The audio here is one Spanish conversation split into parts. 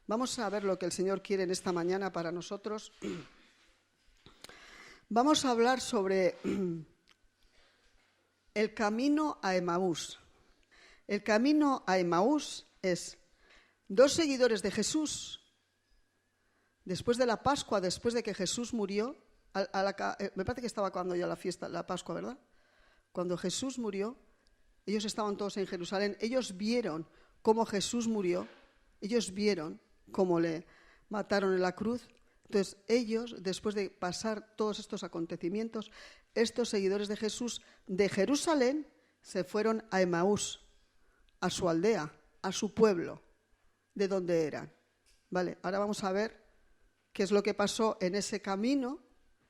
Vamos a ver lo que el Señor quiere en esta mañana para nosotros. Vamos a hablar sobre el camino a Emaús. El camino a Emaús es dos seguidores de Jesús, después de la Pascua, después de que Jesús murió, me parece que estaba cuando ya la fiesta, la Pascua, ¿verdad? Cuando Jesús murió, ellos estaban todos en Jerusalén, ellos vieron cómo Jesús murió, ellos vieron cómo le mataron en la cruz. Entonces ellos, después de pasar todos estos acontecimientos, estos seguidores de Jesús de Jerusalén se fueron a Emaús, a su aldea, a su pueblo, de donde eran. Vale, ahora vamos a ver qué es lo que pasó en ese camino,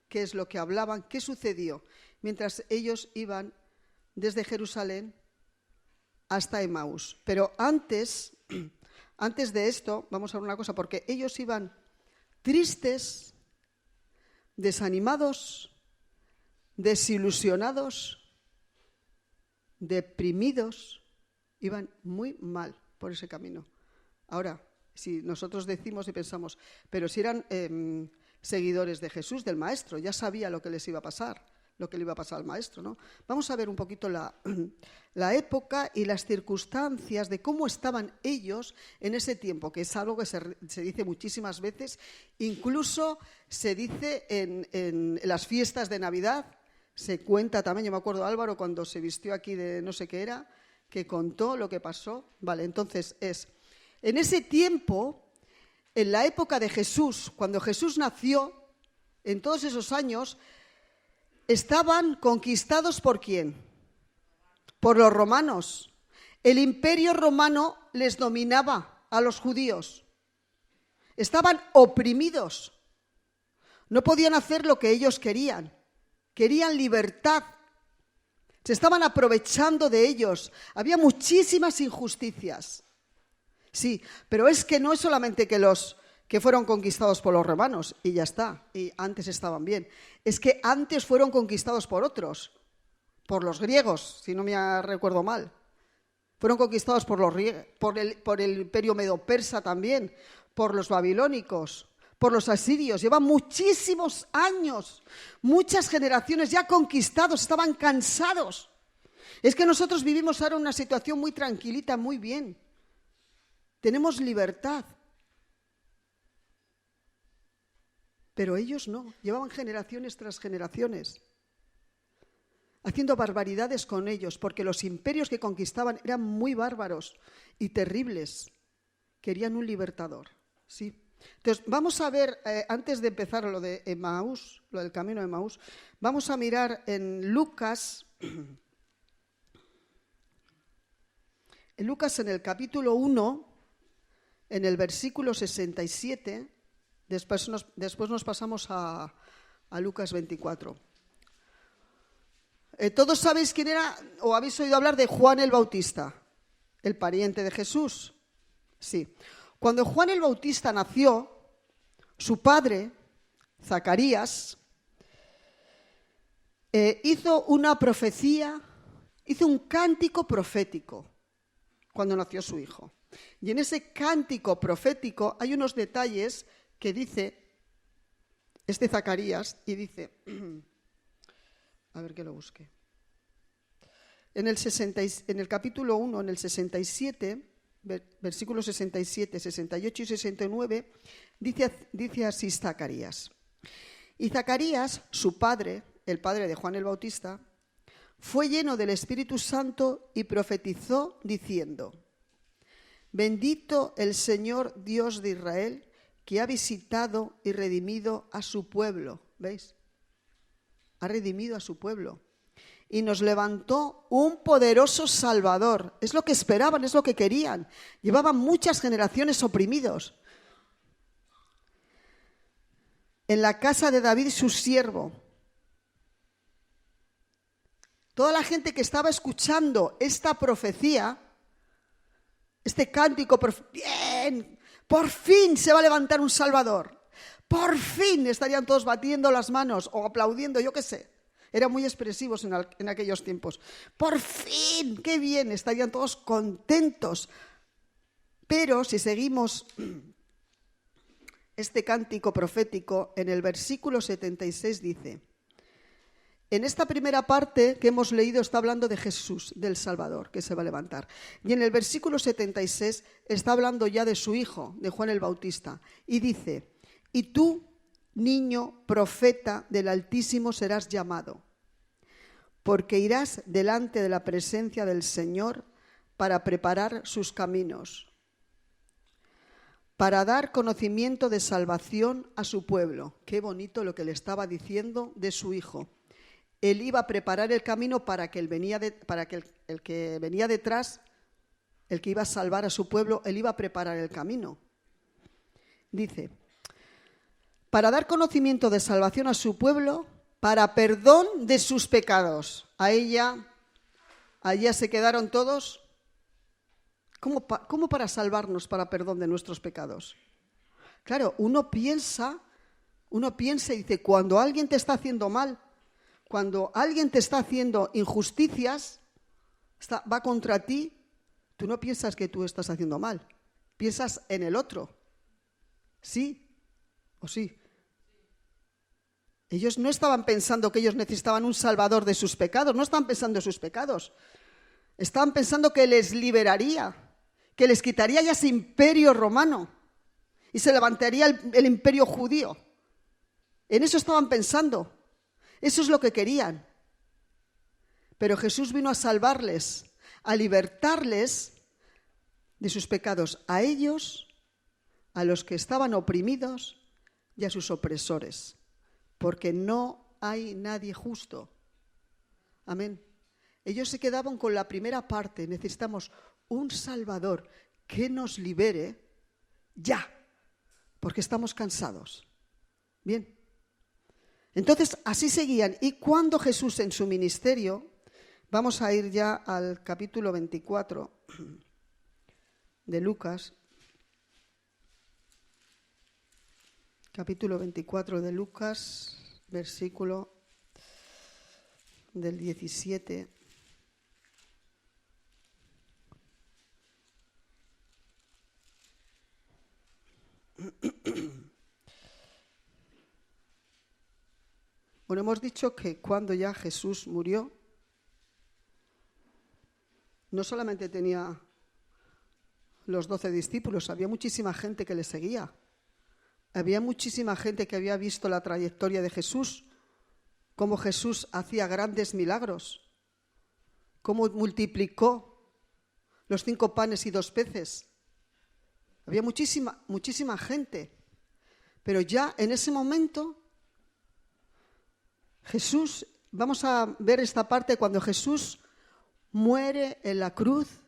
qué es lo que hablaban, qué sucedió mientras ellos iban desde Jerusalén hasta Emaús. Pero antes de esto, vamos a ver una cosa, porque ellos iban tristes, desanimados, desilusionados, deprimidos, iban muy mal por ese camino. Ahora, si nosotros decimos y pensamos, pero si eran seguidores de Jesús, del Maestro, ya sabía lo que les iba a pasar, lo que le iba a pasar al Maestro, ¿no? Vamos a ver un poquito la época y las circunstancias de cómo estaban ellos en ese tiempo, que es algo que se dice muchísimas veces, incluso se dice en las fiestas de Navidad, se cuenta también, yo me acuerdo Álvaro cuando se vistió aquí de no sé qué era, que contó lo que pasó. Vale, entonces en ese tiempo, en la época de Jesús, cuando Jesús nació, en todos esos años, estaban conquistados ¿por quién? Por los romanos. El imperio romano les dominaba a los judíos. Estaban oprimidos. No podían hacer lo que ellos querían. Querían libertad. Se estaban aprovechando de ellos. Había muchísimas injusticias. Sí, pero es que no es solamente que los que fueron conquistados por los romanos y ya está, y antes estaban bien. Es que antes fueron conquistados por otros, por los griegos, si no me recuerdo mal. Fueron conquistados por el imperio medo-persa también, por los babilónicos, por los asirios. Llevan muchísimos años, muchas generaciones ya conquistados, estaban cansados. Es que nosotros vivimos ahora una situación muy tranquilita, muy bien. Tenemos libertad. Pero ellos no, llevaban generaciones tras generaciones haciendo barbaridades con ellos, porque los imperios que conquistaban eran muy bárbaros y terribles. Querían un libertador, ¿sí? Entonces, vamos a ver, antes de empezar lo de Emaús, lo del camino de Emaús, vamos a mirar en Lucas, en el capítulo 1, en el versículo 67, después nos pasamos a Lucas 24. Todos sabéis quién era, o habéis oído hablar de Juan el Bautista, el pariente de Jesús. Sí. Cuando Juan el Bautista nació, su padre, Zacarías, hizo una profecía, hizo un cántico profético cuando nació su hijo. Y en ese cántico profético hay unos detalles que dice Zacarías, y dice, a ver que lo busque, en el capítulo 1, en el 67, versículos 67, 68 y 69, dice así Zacarías. Y Zacarías, su padre, el padre de Juan el Bautista, fue lleno del Espíritu Santo y profetizó diciendo: Bendito el Señor Dios de Israel, que ha visitado y redimido a su pueblo. ¿Veis? Ha redimido a su pueblo. Y nos levantó un poderoso Salvador. Es lo que esperaban, es lo que querían. Llevaban muchas generaciones oprimidos. En la casa de David, su siervo. Toda la gente que estaba escuchando esta profecía, este cántico, bien, por fin se va a levantar un Salvador. Por fin estarían todos batiendo las manos o aplaudiendo, yo qué sé. Eran muy expresivos en aquellos tiempos. Por fin, qué bien, estarían todos contentos. Pero si seguimos este cántico profético, en el versículo 76 dice: en esta primera parte que hemos leído está hablando de Jesús, del Salvador, que se va a levantar. Y en el versículo 76 está hablando ya de su hijo, de Juan el Bautista. Y dice: y tú, niño profeta del Altísimo, serás llamado, porque irás delante de la presencia del Señor para preparar sus caminos, para dar conocimiento de salvación a su pueblo. Qué bonito lo que le estaba diciendo de su hijo. Él iba a preparar el camino para que el que venía detrás, el que iba a salvar a su pueblo, él iba a preparar el camino. Dice: para dar conocimiento de salvación a su pueblo, para perdón de sus pecados. Allá se quedaron todos. ¿Cómo para salvarnos, para perdón de nuestros pecados? Claro, uno piensa y dice, cuando alguien te está haciendo mal, cuando alguien te está haciendo injusticias, va contra ti, tú no piensas que tú estás haciendo mal, piensas en el otro. ¿Sí o sí? Ellos no estaban pensando que ellos necesitaban un salvador de sus pecados, no estaban pensando en sus pecados. Estaban pensando que les liberaría, que les quitaría ya ese imperio romano y se levantaría el imperio judío. En eso estaban pensando. Eso es lo que querían. Pero Jesús vino a salvarles, a libertarles de sus pecados, a ellos, a los que estaban oprimidos y a sus opresores, porque no hay nadie justo. Amén. Ellos se quedaban con la primera parte. Necesitamos un Salvador que nos libere ya, porque estamos cansados. Bien. Entonces, así seguían. Y cuando Jesús en su ministerio, vamos a ir ya al capítulo 24 de Lucas. Capítulo 24 de Lucas, versículo del 17. Bueno, hemos dicho que cuando ya Jesús murió, no solamente tenía los 12 discípulos, había muchísima gente que le seguía. Había muchísima gente que había visto la trayectoria de Jesús, cómo Jesús hacía grandes milagros, cómo multiplicó los 5 panes y 2 peces. Había muchísima gente. Pero ya en ese momento, Jesús, vamos a ver esta parte cuando Jesús muere en la cruz,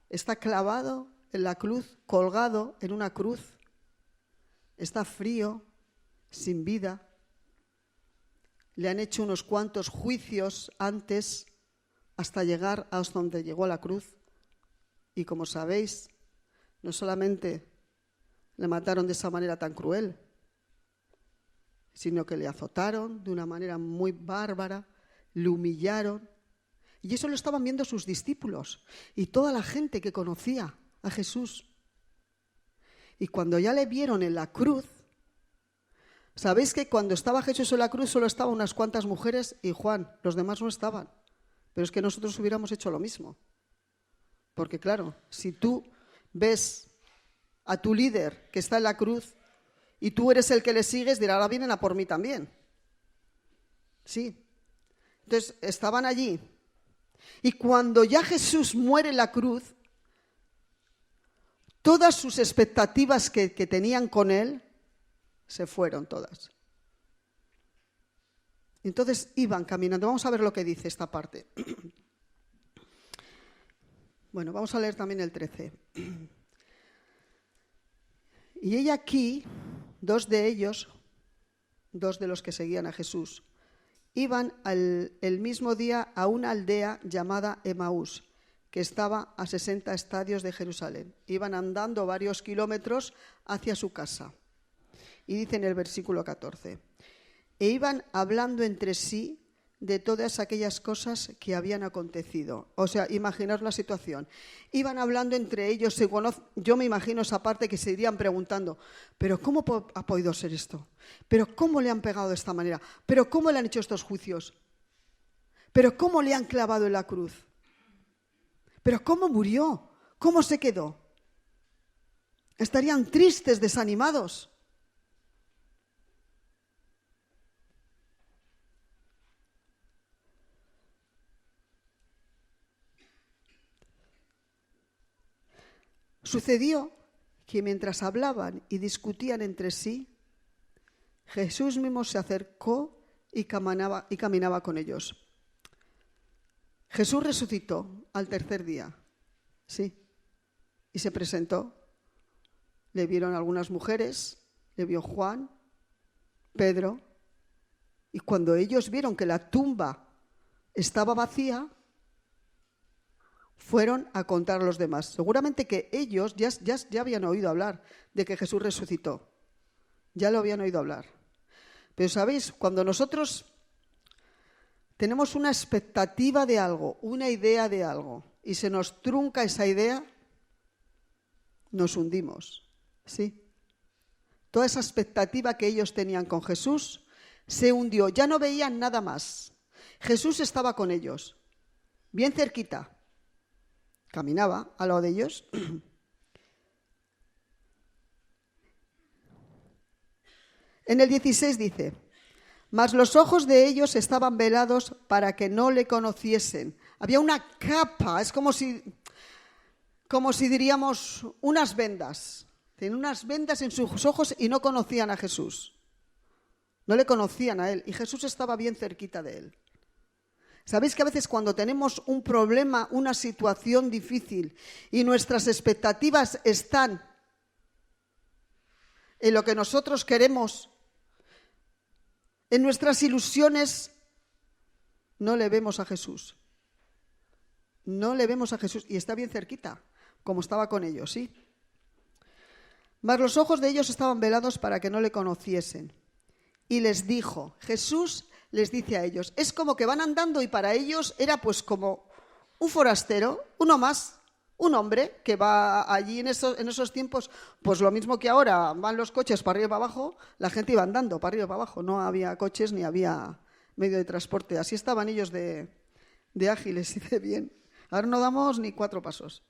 está clavado en la cruz, colgado en una cruz, está frío, sin vida. Le han hecho unos cuantos juicios antes hasta llegar hasta donde llegó la cruz. Y como sabéis, no solamente le mataron de esa manera tan cruel, sino que le azotaron de una manera muy bárbara, le humillaron. Y eso lo estaban viendo sus discípulos y toda la gente que conocía a Jesús. Y cuando ya le vieron en la cruz, sabéis que cuando estaba Jesús en la cruz solo estaban unas cuantas mujeres y Juan, los demás no estaban. Pero es que nosotros hubiéramos hecho lo mismo. Porque claro, si tú ves a tu líder que está en la cruz y tú eres el que le sigues, dirá, ahora vienen a por mí también. Sí. Entonces, estaban allí. Y cuando ya Jesús muere en la cruz, todas sus expectativas que tenían con él se fueron todas. Entonces iban caminando. Vamos a ver lo que dice esta parte. Bueno, vamos a leer también el 13. Y he aquí, 2 de ellos, 2 de los que seguían a Jesús, iban el mismo día a una aldea llamada Emaús, que estaba a 60 estadios de Jerusalén. Iban andando varios kilómetros hacia su casa. Y dice en el versículo 14, e iban hablando entre sí de todas aquellas cosas que habían acontecido. O sea, imaginar la situación. Iban hablando entre ellos, yo me imagino esa parte que se irían preguntando, ¿pero cómo ha podido ser esto? ¿Pero cómo le han pegado de esta manera? ¿Pero cómo le han hecho estos juicios? ¿Pero cómo le han clavado en la cruz? ¿Pero cómo murió? ¿Cómo se quedó? Estarían tristes, desanimados. Sucedió que mientras hablaban y discutían entre sí, Jesús mismo se acercó y caminaba con ellos. Jesús resucitó al tercer día, sí, y se presentó. Le vieron algunas mujeres, le vio Juan, Pedro, y cuando ellos vieron que la tumba estaba vacía, fueron a contar a los demás. Seguramente que ellos ya habían oído hablar de que Jesús resucitó. Ya lo habían oído hablar. Pero ¿sabéis? Cuando nosotros tenemos una expectativa de algo, una idea de algo, y se nos trunca esa idea, nos hundimos. ¿Sí? Toda esa expectativa que ellos tenían con Jesús se hundió. Ya no veían nada más. Jesús estaba con ellos, bien cerquita. Caminaba al lado de ellos. En el 16 dice, mas los ojos de ellos estaban velados para que no le conociesen. Había una capa, es como si diríamos unas vendas. Tenían unas vendas en sus ojos y no conocían a Jesús. No le conocían a él y Jesús estaba bien cerquita de él. ¿Sabéis que a veces cuando tenemos un problema, una situación difícil y nuestras expectativas están en lo que nosotros queremos, en nuestras ilusiones, no le vemos a Jesús? No le vemos a Jesús y está bien cerquita, como estaba con ellos, ¿sí? Mas los ojos de ellos estaban velados para que no le conociesen. Y les dijo, Jesús les dice a ellos, es como que van andando y para ellos era pues como un forastero, uno más, un hombre que va allí en esos tiempos, pues lo mismo que ahora, van los coches para arriba y para abajo, la gente iba andando para arriba y para abajo, no había coches ni había medio de transporte, así estaban ellos de ágiles y de bien. Ahora no damos ni 4 pasos.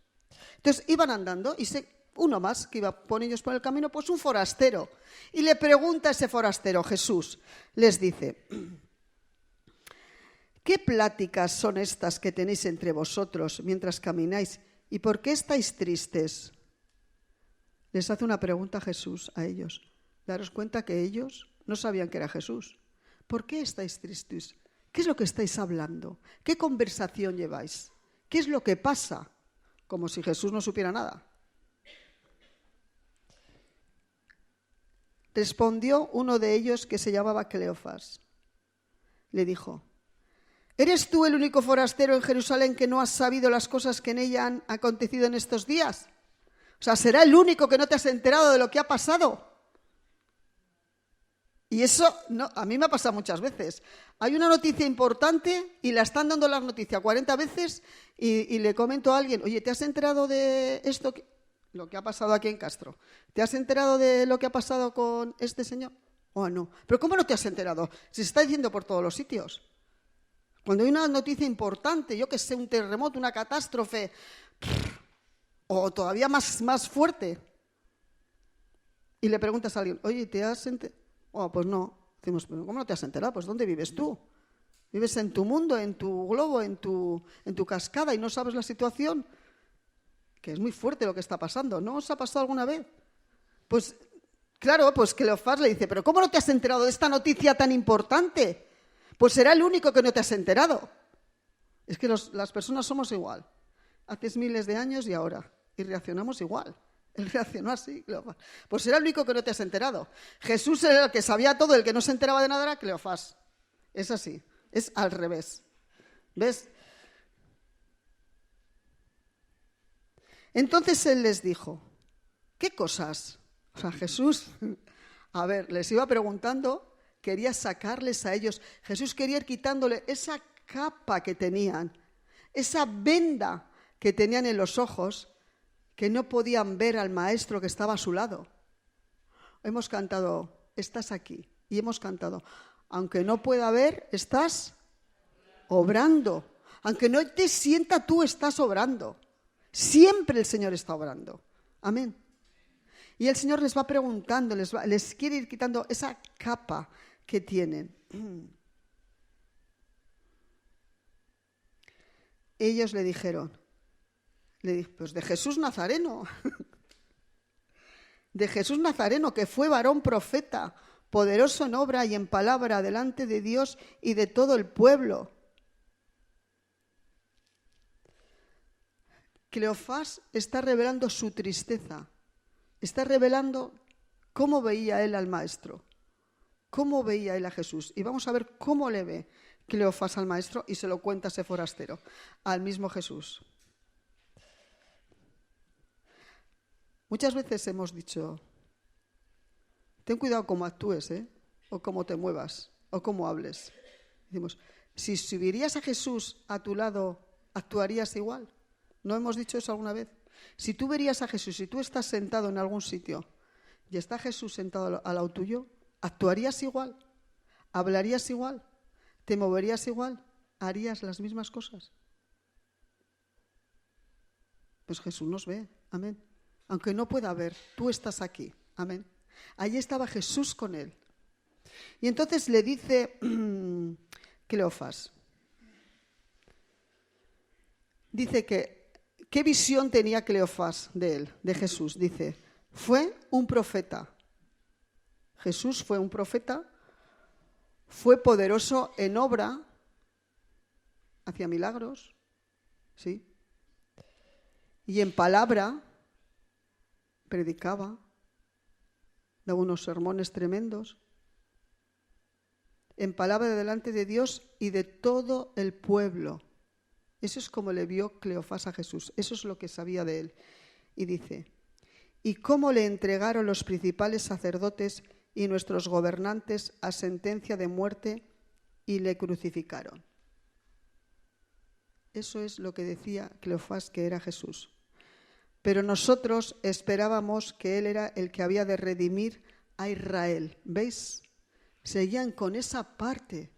Entonces iban andando y uno más que iba con ellos por el camino, pues un forastero. Y le pregunta a ese forastero, Jesús, les dice, ¿qué pláticas son estas que tenéis entre vosotros mientras camináis? ¿Y por qué estáis tristes? Les hace una pregunta Jesús a ellos. Daros cuenta que ellos no sabían que era Jesús. ¿Por qué estáis tristes? ¿Qué es lo que estáis hablando? ¿Qué conversación lleváis? ¿Qué es lo que pasa? Como si Jesús no supiera nada. Respondió uno de ellos que se llamaba Cleofas. Le dijo, ¿eres tú el único forastero en Jerusalén que no has sabido las cosas que en ella han acontecido en estos días? O sea, ¿será el único que no te has enterado de lo que ha pasado? Y eso no, a mí me ha pasado muchas veces. Hay una noticia importante y la están dando la noticia 40 veces y le comento a alguien, oye, ¿te has enterado de esto? Lo que ha pasado aquí en Castro. ¿Te has enterado de lo que ha pasado con este señor? Oh, no. ¿Pero cómo no te has enterado? Si se está diciendo por todos los sitios. Cuando hay una noticia importante, yo que sé, un terremoto, una catástrofe, o todavía más fuerte, y le preguntas a alguien, oye, ¿te has enterado? Oh, pues no. Decimos, ¿cómo no te has enterado? Pues ¿dónde vives tú? Vives en tu mundo, en tu globo, en tu cascada y no sabes la situación. Que es muy fuerte lo que está pasando. ¿No os ha pasado alguna vez? Pues claro, pues Cleofás le dice, ¿pero cómo no te has enterado de esta noticia tan importante? Pues será el único que no te has enterado. Es que las personas somos igual. Hace miles de años y ahora. Y reaccionamos igual. Él reaccionó así, Cleofás. Pues era el único que no te has enterado. Jesús era el que sabía todo, el que no se enteraba de nada era Cleofás. Es así, es al revés. ¿Ves? Entonces él les dijo, ¿qué cosas? O sea, Jesús, a ver, les iba preguntando quería sacarles a ellos. Jesús quería ir quitándole esa capa que tenían, esa venda que tenían en los ojos, que no podían ver al Maestro que estaba a su lado. Hemos cantado, estás aquí, y hemos cantado, aunque no pueda ver, estás obrando. Aunque no te sienta, tú estás obrando. Siempre el Señor está obrando. Amén. Y el Señor les va preguntando, les quiere ir quitando esa capa que tienen. Ellos le dijeron, pues de Jesús Nazareno, de Jesús Nazareno, que fue varón profeta, poderoso en obra y en palabra delante de Dios y de todo el pueblo. Cleofás está revelando su tristeza, está revelando cómo veía él al Maestro, cómo veía él a Jesús. Y vamos a ver cómo le ve Cleofás al Maestro y se lo cuenta ese forastero, al mismo Jesús. Muchas veces hemos dicho, ten cuidado cómo actúes, o cómo te muevas, o cómo hables. Decimos, si vieras a Jesús a tu lado, ¿actuarías igual? ¿No hemos dicho eso alguna vez? Si tú verías a Jesús, si tú estás sentado en algún sitio y está Jesús sentado al lado tuyo, ¿actuarías igual? ¿Hablarías igual? ¿Te moverías igual? ¿Harías las mismas cosas? Pues Jesús nos ve, amén. Aunque no pueda ver, tú estás aquí, amén. Allí estaba Jesús con él. Y entonces le dice Cleofás, dice que, ¿qué visión tenía Cleofás de él, de Jesús? Dice, fue un profeta. Jesús fue un profeta, fue poderoso en obra, hacía milagros, ¿sí? Y en palabra, predicaba, daba unos sermones tremendos. En palabra delante de Dios y de todo el pueblo. Eso es como le vio Cleofás a Jesús. Eso es lo que sabía de él. Y dice, ¿y cómo le entregaron los principales sacerdotes y nuestros gobernantes a sentencia de muerte y le crucificaron? Eso es lo que decía Cleofás que era Jesús. Pero nosotros esperábamos que él era el que había de redimir a Israel. ¿Veis? Seguían con esa parte,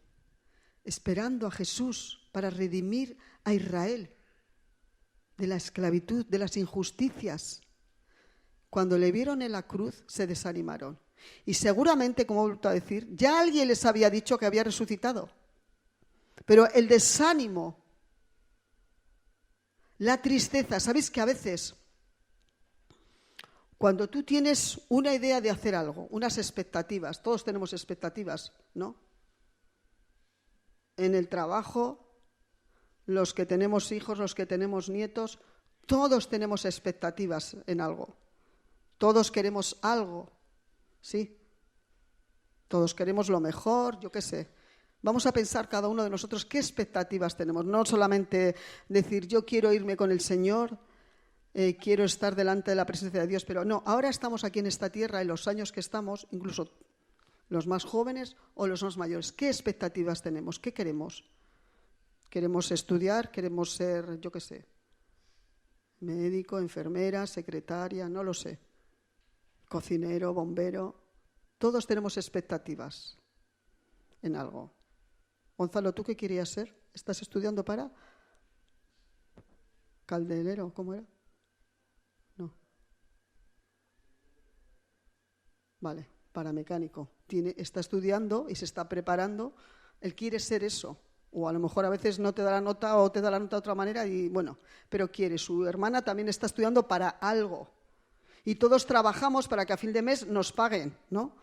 esperando a Jesús para redimir a Israel de la esclavitud, de las injusticias. Cuando le vieron en la cruz, se desanimaron. Y seguramente, como he vuelto a decir, ya alguien les había dicho que había resucitado. Pero el desánimo, la tristeza, ¿sabéis que a veces, cuando tú tienes una idea de hacer algo, unas expectativas, todos tenemos expectativas, ¿no? En el trabajo, los que tenemos hijos, los que tenemos nietos, todos tenemos expectativas en algo. Todos queremos algo, ¿sí? Todos queremos lo mejor, yo qué sé. Vamos a pensar cada uno de nosotros qué expectativas tenemos. No solamente decir, yo quiero irme con el Señor, quiero estar delante de la presencia de Dios, pero no, ahora estamos aquí en esta tierra, en los años que estamos, incluso los más jóvenes o los más mayores. ¿Qué expectativas tenemos? ¿Qué queremos? ¿Queremos estudiar? ¿Queremos ser, yo qué sé, médico, enfermera, secretaria? No lo sé. Cocinero, bombero. Todos tenemos expectativas en algo. Gonzalo, ¿tú qué querías ser? ¿Estás estudiando para calderero? ¿Cómo era? No. Vale, para mecánico. Está estudiando y se está preparando. Él quiere ser eso. O a lo mejor a veces no te da la nota o te da la nota de otra manera y bueno, pero quiere. Su hermana también está estudiando para algo. Y todos trabajamos para que a fin de mes nos paguen, ¿no?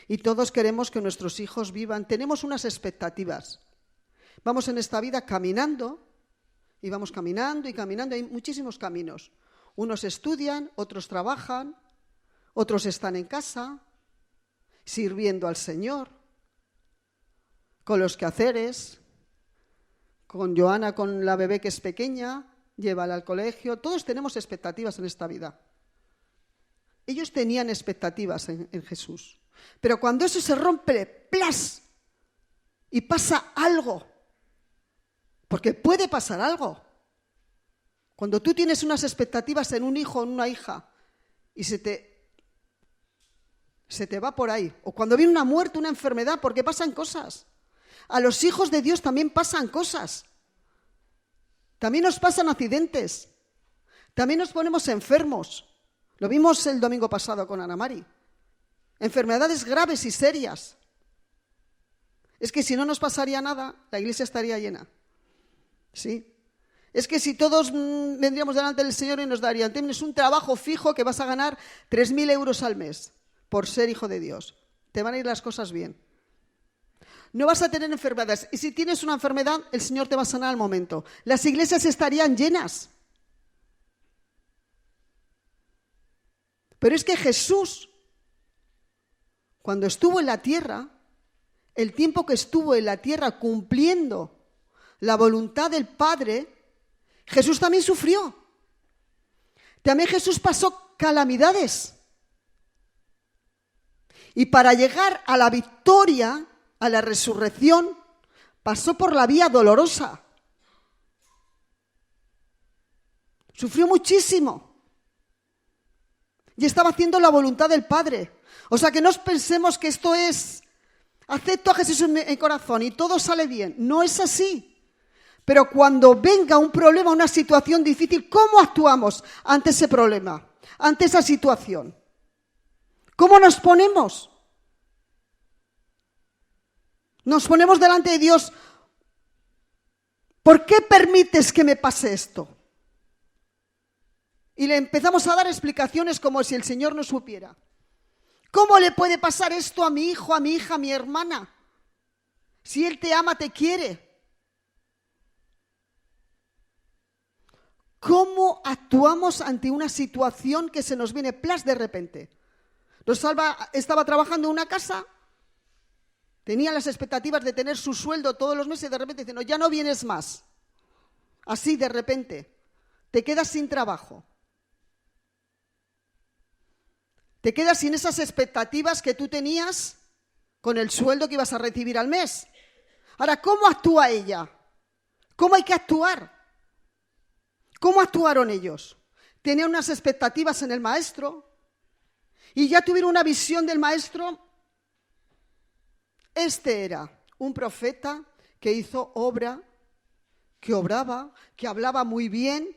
Y todos queremos que nuestros hijos vivan. Tenemos unas expectativas. Vamos en esta vida caminando y vamos caminando y caminando. Hay muchísimos caminos. Unos estudian, otros trabajan, otros están en casa, sirviendo al Señor, con los quehaceres, con Joana, con la bebé que es pequeña, llévala al colegio. Todos tenemos expectativas en esta vida. Ellos tenían expectativas en Jesús. Pero cuando eso se rompe, ¡plas!, y pasa algo, porque puede pasar algo. Cuando tú tienes unas expectativas en un hijo o en una hija y se te va por ahí, o cuando viene una muerte, una enfermedad, porque pasan cosas. A los hijos de Dios también pasan cosas. También nos pasan accidentes. También nos ponemos enfermos. Lo vimos el domingo pasado con Ana Mari. Enfermedades graves y serias. Es que si no nos pasaría nada, la iglesia estaría llena. ¿Sí? Es que si todos vendríamos delante del Señor y nos darían, tienes un trabajo fijo que vas a ganar 3.000 euros al mes por ser hijo de Dios. Te van a ir las cosas bien. No vas a tener enfermedades. Y si tienes una enfermedad, el Señor te va a sanar al momento. Las iglesias estarían llenas. Pero es que Jesús, cuando estuvo en la tierra, el tiempo que estuvo en la tierra cumpliendo la voluntad del Padre, Jesús también sufrió. También Jesús pasó calamidades. Y para llegar a la victoria, a la resurrección, pasó por la vía dolorosa. Sufrió muchísimo. Y estaba haciendo la voluntad del Padre. O sea, que no pensemos que esto es, acepto a Jesús en mi corazón y todo sale bien. No es así. Pero cuando venga un problema, una situación difícil, ¿cómo actuamos ante ese problema, ante esa situación? ¿Cómo nos ponemos? Nos ponemos delante de Dios. ¿Por qué permites que me pase esto? Y le empezamos a dar explicaciones como si el Señor no supiera. ¿Cómo le puede pasar esto a mi hijo, a mi hija, a mi hermana? Si Él te ama, te quiere. ¿Cómo actuamos ante una situación que se nos viene plas de repente? Rosalba estaba trabajando en una casa, tenía las expectativas de tener su sueldo todos los meses y de repente dice, no, ya no vienes más. Así de repente, te quedas sin trabajo. Te quedas sin esas expectativas que tú tenías con el sueldo que ibas a recibir al mes. Ahora, ¿cómo actúa ella? ¿Cómo hay que actuar? ¿Cómo actuaron ellos? Tenían unas expectativas en el maestro y ya tuvieron una visión del maestro. Este era un profeta que hizo obra, que obraba, que hablaba muy bien.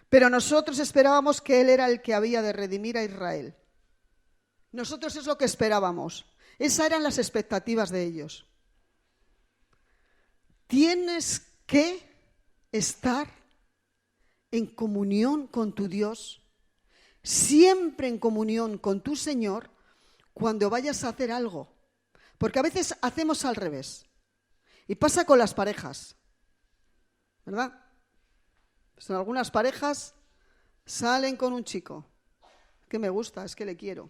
Pero nosotros esperábamos que Él era el que había de redimir a Israel. Nosotros es lo que esperábamos. Esas eran las expectativas de ellos. Tienes que estar en comunión con tu Dios, siempre en comunión con tu Señor, cuando vayas a hacer algo. Porque a veces hacemos al revés. Y pasa con las parejas, ¿verdad? Pues en algunas parejas salen con un chico que me gusta, es que le quiero.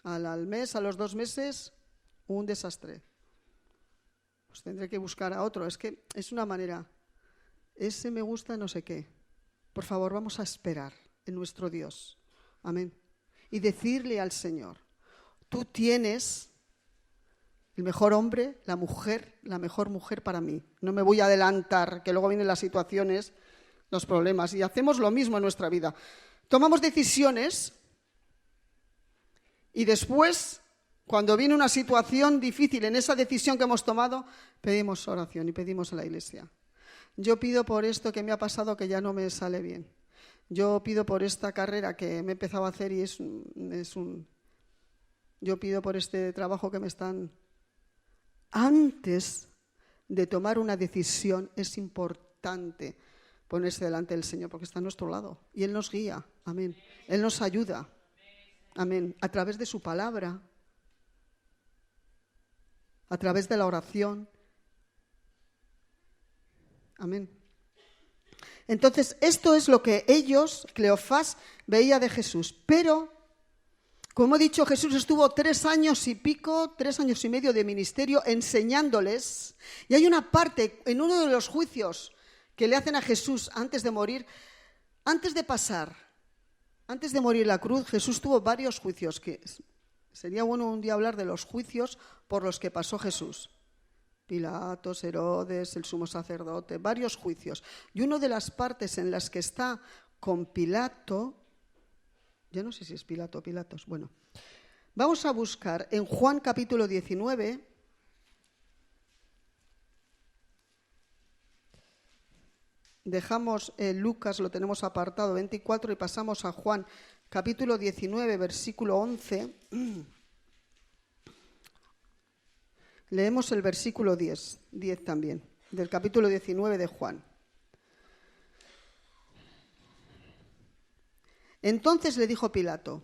Al mes, a los 2 meses, un desastre. Pues tendré que buscar a otro. Es que es una manera. Ese me gusta no sé qué. Por favor, vamos a esperar en nuestro Dios. Amén. Y decirle al Señor, tú tienes el mejor hombre, la mejor mujer para mí. No me voy a adelantar, que luego vienen las situaciones, los problemas. Y hacemos lo mismo en nuestra vida. Tomamos decisiones y después, cuando viene una situación difícil en esa decisión que hemos tomado, pedimos oración y pedimos a la iglesia. Yo pido por esto que me ha pasado que ya no me sale bien. Yo pido por esta carrera que me he empezado a hacer y yo pido por este trabajo que me están... Antes de tomar una decisión es importante ponerse delante del Señor porque está a nuestro lado y Él nos guía, amén. Él nos ayuda, amén, a través de su palabra, a través de la oración, amén. Entonces, esto es lo que ellos, Cleofás, veía de Jesús, pero... Como he dicho, Jesús estuvo 3 años y pico, 3 años y medio de ministerio enseñándoles. Y hay una parte en uno de los juicios que le hacen a Jesús antes de morir, antes de pasar Antes de morir en la cruz, Jesús tuvo varios juicios, que sería bueno un día hablar de los juicios por los que pasó Jesús. Pilatos, Herodes, el sumo sacerdote, varios juicios. Y una de las partes en las que está con Pilato, yo no sé si es Pilato o Pilatos, bueno, vamos a buscar en Juan capítulo 19, dejamos Lucas, lo tenemos apartado 24 y pasamos a Juan capítulo 19, versículo 11. Leemos el versículo 10 también, del capítulo 19 de Juan. Entonces le dijo Pilato: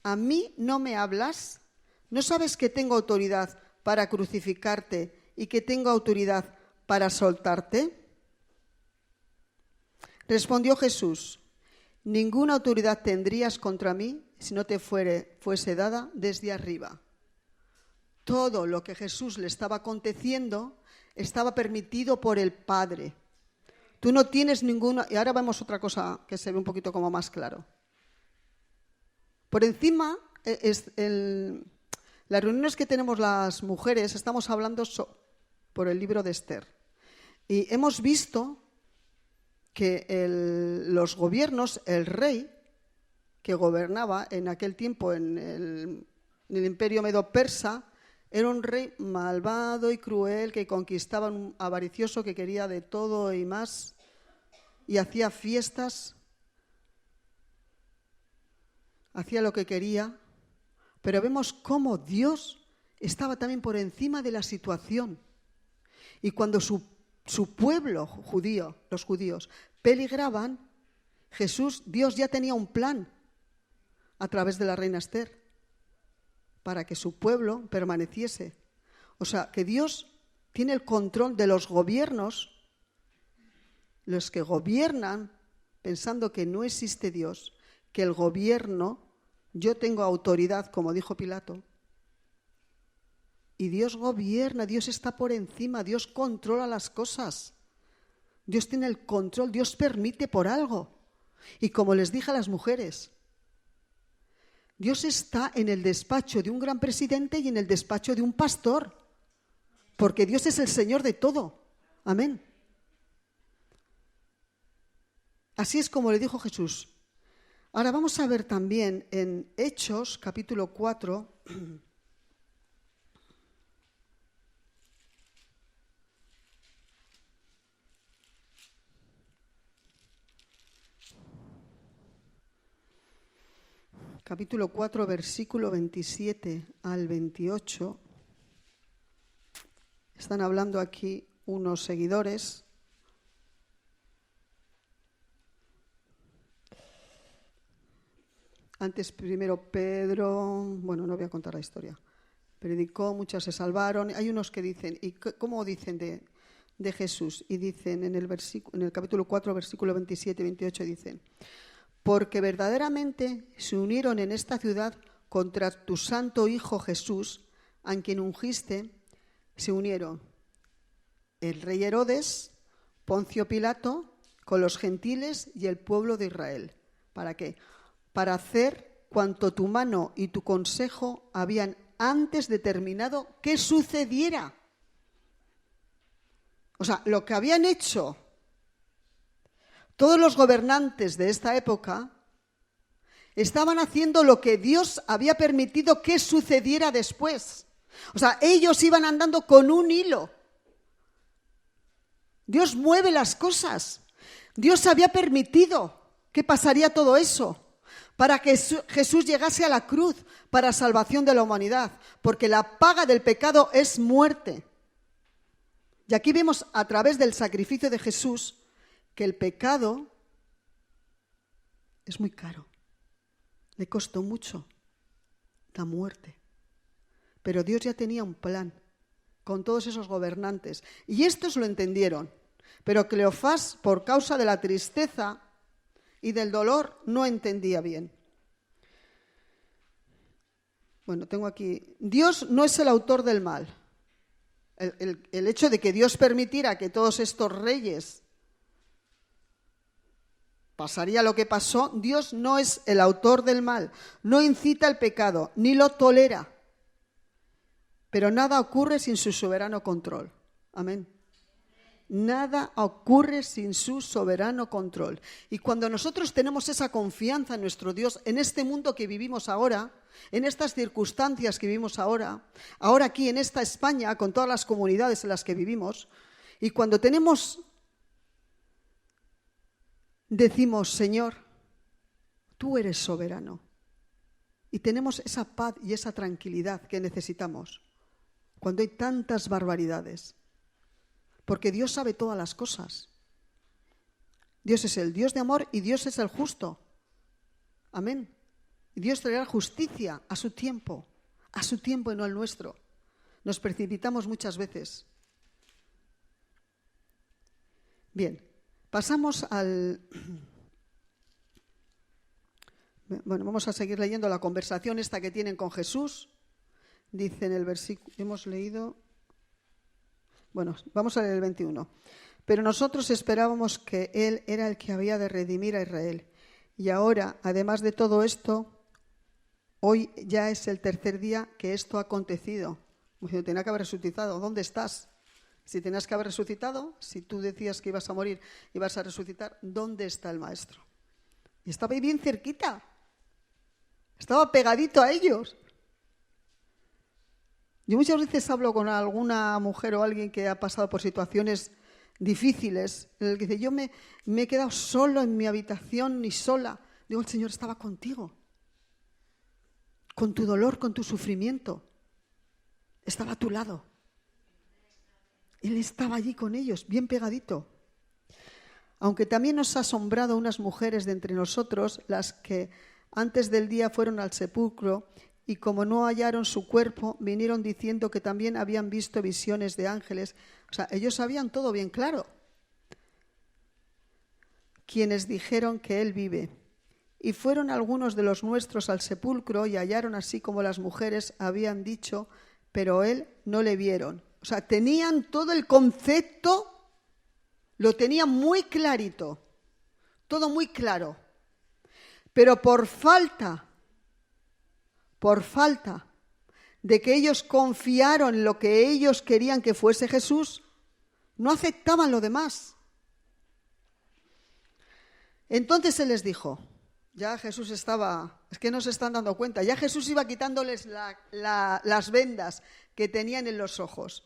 ¿a mí no me hablas? ¿No sabes que tengo autoridad para crucificarte y que tengo autoridad para soltarte? Respondió Jesús: ninguna autoridad tendrías contra mí si no te fuese dada desde arriba. Todo lo que Jesús le estaba aconteciendo estaba permitido por el Padre. Tú no tienes ninguna... Y ahora vemos otra cosa que se ve un poquito como más claro. Por encima, las reuniones que tenemos las mujeres, estamos hablando por el libro de Esther. Y hemos visto que los gobiernos, el rey que gobernaba en aquel tiempo en el imperio medo-persa, era un rey malvado y cruel que conquistaba, un avaricioso que quería de todo y más, y hacía fiestas, hacía lo que quería, pero vemos cómo Dios estaba también por encima de la situación. Y cuando su pueblo judío, los judíos, peligraban, Dios ya tenía un plan a través de la reina Esther para que su pueblo permaneciese. O sea, que Dios tiene el control de los gobiernos, los que gobiernan pensando que no existe Dios, que el gobierno, yo tengo autoridad, como dijo Pilato, y Dios gobierna, Dios está por encima, Dios controla las cosas, Dios tiene el control, Dios permite por algo. Y como les dije a las mujeres, Dios está en el despacho de un gran presidente y en el despacho de un pastor, porque Dios es el Señor de todo. Amén. Así es como le dijo Jesús. Ahora vamos a ver también en Hechos, capítulo 4, capítulo 4, versículo 27 al 28. Están hablando aquí unos seguidores. Antes primero Pedro, bueno, no voy a contar la historia, predicó, muchos se salvaron. Hay unos que dicen, ¿y cómo dicen de Jesús? Y dicen en el capítulo 4, versículo 27 y 28, dicen: porque verdaderamente se unieron en esta ciudad contra tu santo Hijo Jesús, a quien ungiste, se unieron el rey Herodes, Poncio Pilato, con los gentiles y el pueblo de Israel. ¿Para qué? Para hacer cuanto tu mano y tu consejo habían antes determinado que sucediera. O sea, lo que habían hecho todos los gobernantes de esta época estaban haciendo lo que Dios había permitido que sucediera después. O sea, ellos iban andando con un hilo. Dios mueve las cosas. Dios había permitido que pasaría todo eso para que Jesús llegase a la cruz para salvación de la humanidad, porque la paga del pecado es muerte. Y aquí vemos a través del sacrificio de Jesús que el pecado es muy caro, le costó mucho la muerte. Pero Dios ya tenía un plan con todos esos gobernantes y estos lo entendieron. Pero Cleofás, por causa de la tristeza y del dolor, no entendía bien. Bueno, tengo aquí, Dios no es el autor del mal. El hecho de que Dios permitiera que todos estos reyes pasaría lo que pasó, Dios no es el autor del mal, no incita el pecado, ni lo tolera. Pero nada ocurre sin su soberano control. Amén. Nada ocurre sin su soberano control. Y cuando nosotros tenemos esa confianza en nuestro Dios, en este mundo que vivimos ahora, en estas circunstancias que vivimos ahora aquí en esta España, con todas las comunidades en las que vivimos, y cuando decimos, Señor, tú eres soberano, y tenemos esa paz y esa tranquilidad que necesitamos cuando hay tantas barbaridades. Porque Dios sabe todas las cosas. Dios es el Dios de amor y Dios es el justo. Amén. Y Dios traerá justicia a su tiempo y no al nuestro. Nos precipitamos muchas veces. Bien, pasamos vamos a seguir leyendo la conversación esta que tienen con Jesús. Dice en el versículo, hemos leído... Bueno, vamos a leer el 21. Pero nosotros esperábamos que Él era el que había de redimir a Israel. Y ahora, además de todo esto, hoy ya es el tercer día que esto ha acontecido. Bueno, tenía que haber resucitado. ¿Dónde estás? Si tenías que haber resucitado, si tú decías que ibas a morir y vas a resucitar, ¿dónde está el Maestro? Y estaba ahí bien cerquita. Estaba pegadito a ellos. Yo muchas veces hablo con alguna mujer o alguien que ha pasado por situaciones difíciles, en el que dice, yo me he quedado solo en mi habitación ni sola. Digo, el Señor estaba contigo, con tu dolor, con tu sufrimiento. Estaba a tu lado. Él estaba allí con ellos, bien pegadito. Aunque también nos ha asombrado unas mujeres de entre nosotros, las que antes del día fueron al sepulcro, y como no hallaron su cuerpo, vinieron diciendo que también habían visto visiones de ángeles. O sea, ellos sabían todo bien claro. Quienes dijeron que Él vive. Y fueron algunos de los nuestros al sepulcro y hallaron así como las mujeres habían dicho, pero Él no le vieron. O sea, tenían todo el concepto, lo tenían muy clarito, todo muy claro. Pero por falta de que ellos confiaron en lo que ellos querían que fuese Jesús, no aceptaban lo demás. Entonces Él les dijo, ya Jesús estaba, es que no se están dando cuenta, ya Jesús iba quitándoles las vendas que tenían en los ojos.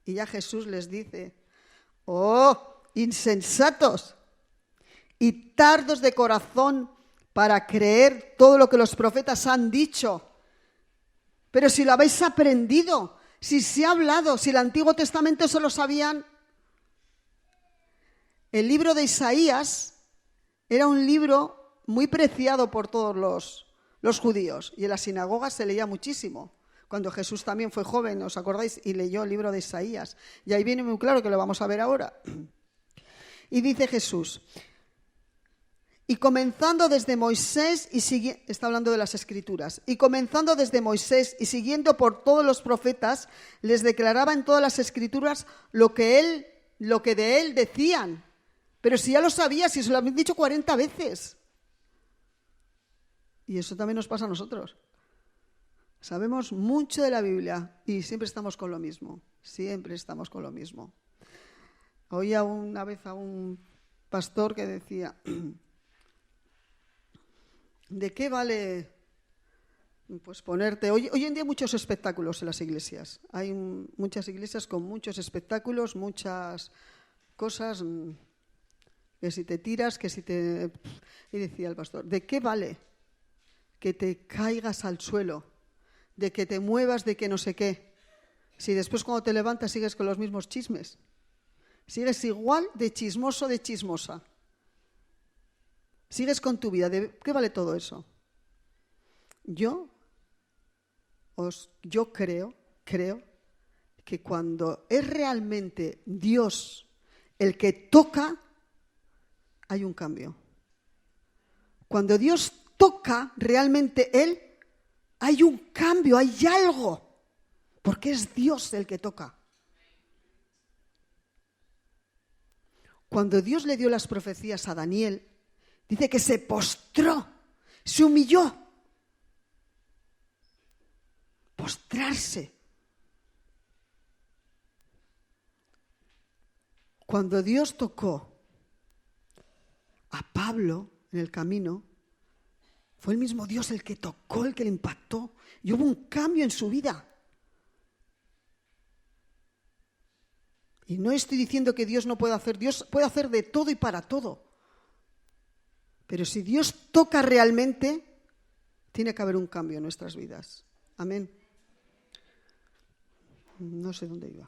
Y ya Jesús les dice, oh, insensatos y tardos de corazón para creer todo lo que los profetas han dicho. Pero si lo habéis aprendido, si se ha hablado, si el Antiguo Testamento se lo sabían. El libro de Isaías era un libro muy preciado por todos los judíos y en las sinagogas se leía muchísimo. Cuando Jesús también fue joven, ¿os acordáis? Y leyó el libro de Isaías. Y ahí viene muy claro que lo vamos a ver ahora. Y dice Jesús, y comenzando desde Moisés y siguiendo, está hablando de las Escrituras, y comenzando desde Moisés y siguiendo por todos los profetas, les declaraba en todas las Escrituras lo que de él decían. Pero si ya lo sabía, si se lo habían dicho 40 veces. Y eso también nos pasa a nosotros. Sabemos mucho de la Biblia y siempre estamos con lo mismo. Siempre estamos con lo mismo. Oía una vez a un pastor que decía, ¿de qué vale pues ponerte? Hoy en día hay muchos espectáculos en las iglesias. Hay muchas iglesias con muchos espectáculos, muchas cosas, que si te tiras, que si te... Y decía el pastor, ¿de qué vale que te caigas al suelo? De que te muevas, de que no sé qué. Si después cuando te levantas sigues con los mismos chismes. Sigues igual de chismoso, de chismosa. Sigues con tu vida. ¿De qué vale todo eso? Yo creo que cuando es realmente Dios el que toca, hay un cambio. Cuando Dios toca realmente Él, hay un cambio, hay algo, porque es Dios el que toca. Cuando Dios le dio las profecías a Daniel, Dice que se postró, se humilló. Postrarse. Cuando Dios tocó a Pablo en el camino, fue el mismo Dios el que tocó, el que le impactó, y hubo un cambio en su vida. Y no estoy diciendo que Dios no pueda hacer, Dios puede hacer de todo y para todo. Pero si Dios toca realmente, tiene que haber un cambio en nuestras vidas. Amén. No sé dónde iba.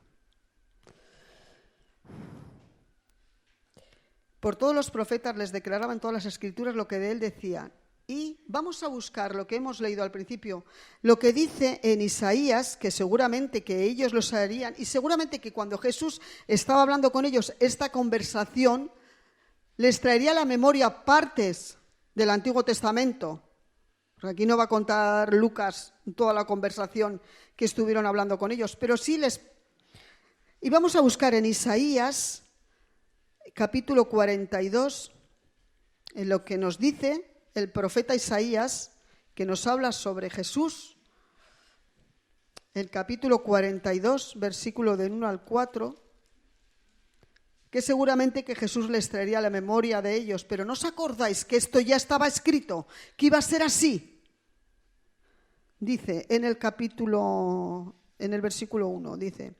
Por todos los profetas les declaraban todas las escrituras lo que de él decían. Y vamos a buscar lo que hemos leído al principio, lo que dice en Isaías, que seguramente que ellos lo sabrían, y seguramente que cuando Jesús estaba hablando con ellos, esta conversación les traería a la memoria partes del Antiguo Testamento. Porque aquí no va a contar Lucas toda la conversación que estuvieron hablando con ellos, pero sí les... Y vamos a buscar en Isaías, capítulo 42, en lo que nos dice el profeta Isaías, que nos habla sobre Jesús, el capítulo 42, versículo del 1 al 4, que seguramente que Jesús les traería a la memoria de ellos, pero ¿no os acordáis que esto ya estaba escrito, que iba a ser así? Dice en el versículo 1, dice: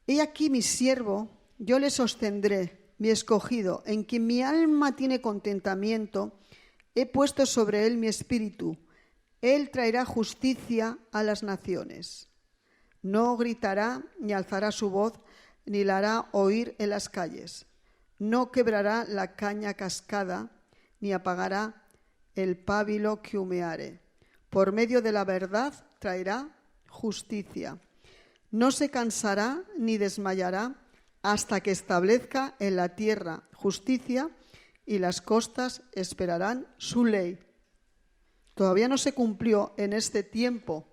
He aquí mi siervo, yo le sostendré, mi escogido, en quien mi alma tiene contentamiento. He puesto sobre él mi espíritu. Él traerá justicia a las naciones. No gritará ni alzará su voz, ni la hará oír en las calles. No quebrará la caña cascada, ni apagará el pábilo que humeare. Por medio de la verdad traerá justicia. No se cansará ni desmayará hasta que establezca en la tierra justicia, y las costas esperarán su ley. Todavía no se cumplió en este tiempo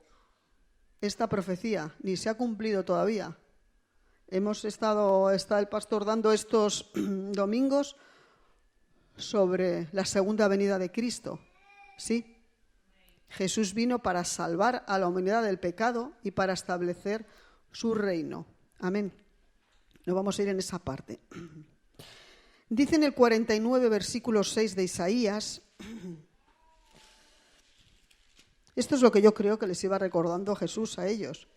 esta profecía, ni se ha cumplido todavía. Está el pastor dando estos domingos sobre la segunda venida de Cristo. Sí, Jesús vino para salvar a la humanidad del pecado y para establecer su reino. Amén. No vamos a ir en esa parte. Dice en el 49, versículo 6 de Isaías, esto es lo que yo creo que les iba recordando Jesús a ellos.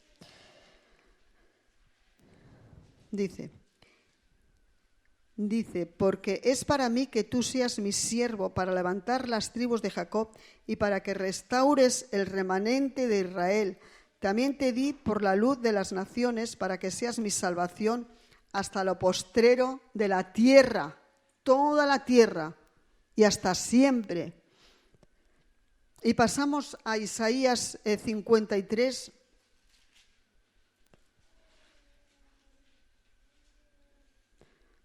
Dice, porque es para mí que tú seas mi siervo para levantar las tribus de Jacob y para que restaures el remanente de Israel. También te di por la luz de las naciones para que seas mi salvación hasta lo postrero de la tierra, toda la tierra y hasta siempre. Y pasamos a Isaías 53,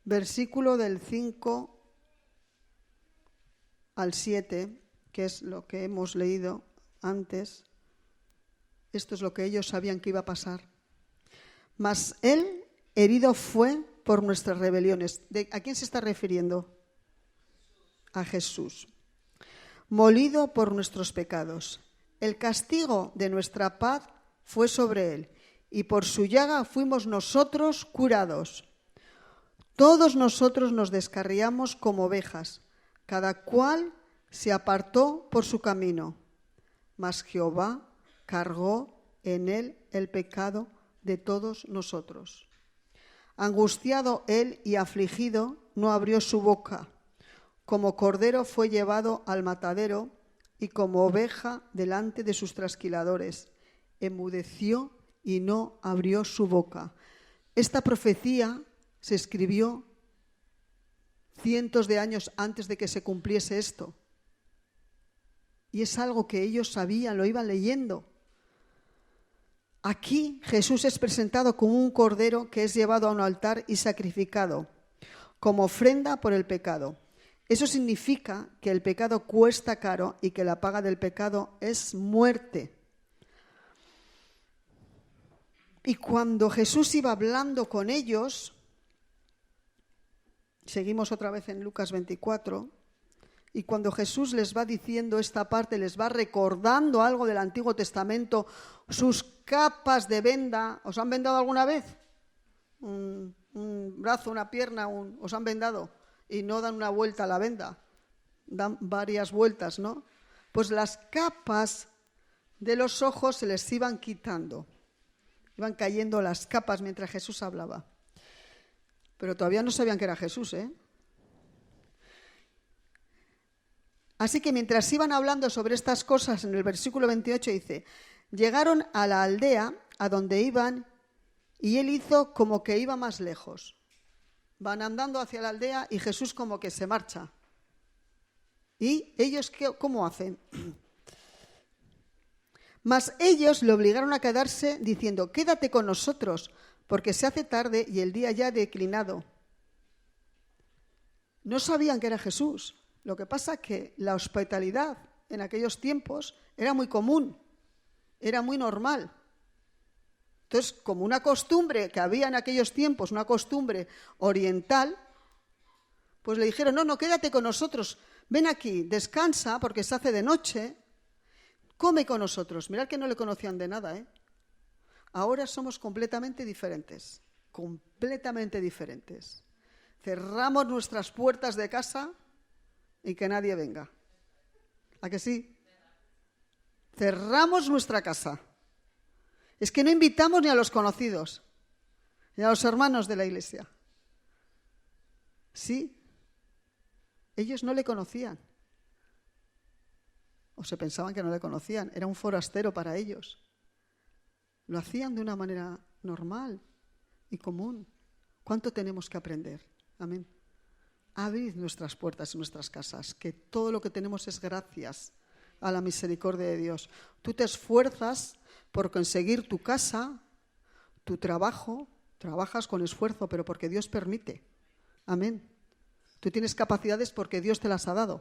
versículo del 5 al 7, que es lo que hemos leído antes. Esto es lo que ellos sabían que iba a pasar. Mas él herido fue por nuestras rebeliones. ¿A quién se está refiriendo? A Jesús. Molido por nuestros pecados. El castigo de nuestra paz fue sobre él, y por su llaga fuimos nosotros curados. Todos nosotros nos descarriamos como ovejas, cada cual se apartó por su camino, mas Jehová cargó en él el pecado de todos nosotros. Angustiado él y afligido, no abrió su boca. Como cordero fue llevado al matadero, y como oveja delante de sus trasquiladores. Enmudeció y no abrió su boca. Esta profecía se escribió cientos de años antes de que se cumpliese esto. Y es algo que ellos sabían, lo iban leyendo. Aquí Jesús es presentado como un cordero que es llevado a un altar y sacrificado como ofrenda por el pecado. Eso significa que el pecado cuesta caro y que la paga del pecado es muerte. Y cuando Jesús iba hablando con ellos, seguimos otra vez en Lucas 24, Y cuando Jesús les va diciendo esta parte, les va recordando algo del Antiguo Testamento, sus capas de venda. ¿Os han vendado alguna vez? Un brazo, una pierna, os han vendado y no dan una vuelta a la venda, dan varias vueltas, ¿no? Pues las capas de los ojos se les iban quitando, iban cayendo las capas mientras Jesús hablaba. Pero todavía no sabían que era Jesús, ¿eh? Así que mientras iban hablando sobre estas cosas, en el versículo 28 dice, llegaron a la aldea a donde iban y él hizo como que iba más lejos. Van andando hacia la aldea y Jesús como que se marcha. ¿Y ellos cómo hacen? Mas ellos le obligaron a quedarse diciendo, quédate con nosotros, porque se hace tarde y el día ya ha declinado. No sabían que era Jesús. Lo que pasa es que la hospitalidad en aquellos tiempos era muy común, era muy normal. Entonces, como una costumbre que había en aquellos tiempos, una costumbre oriental, pues le dijeron, no, quédate con nosotros, ven aquí, descansa porque se hace de noche, come con nosotros. Mirad que no le conocían de nada, ¿eh? Ahora somos completamente diferentes, completamente diferentes. Cerramos nuestras puertas de casa y que nadie venga. ¿A que sí? Cerramos nuestra casa. Es que no invitamos ni a los conocidos, ni a los hermanos de la iglesia. Sí, ellos no le conocían. O se pensaban que no le conocían. Era un forastero para ellos. Lo hacían de una manera normal y común. ¿Cuánto tenemos que aprender? Amén. Abrid nuestras puertas y nuestras casas, que todo lo que tenemos es gracias a la misericordia de Dios. Tú te esfuerzas por conseguir tu casa, tu trabajo, trabajas con esfuerzo, pero porque Dios permite. Amén. Tú tienes capacidades porque Dios te las ha dado.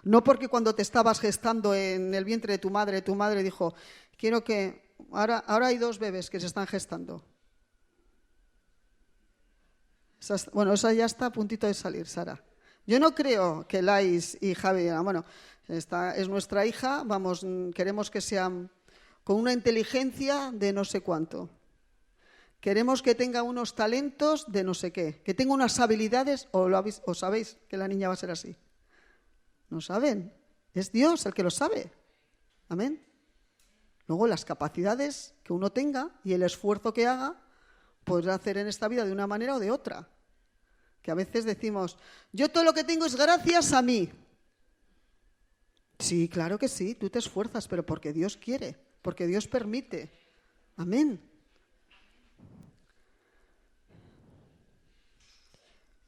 No porque cuando te estabas gestando en el vientre de tu madre dijo, quiero que... Ahora hay 2 bebés que se están gestando. Bueno, esa ya está a puntito de salir, Sara. Yo no creo que Lais y Javi, bueno, esta es nuestra hija, vamos, queremos que sea con una inteligencia de no sé cuánto. Queremos que tenga unos talentos de no sé qué, que tenga unas habilidades, o sabéis que la niña va a ser así. No saben, es Dios el que lo sabe. Amén. Luego las capacidades que uno tenga y el esfuerzo que haga, podrá hacer en esta vida de una manera o de otra. Que a veces decimos, yo todo lo que tengo es gracias a mí. Sí, claro que sí, tú te esfuerzas, pero porque Dios quiere, porque Dios permite. Amén.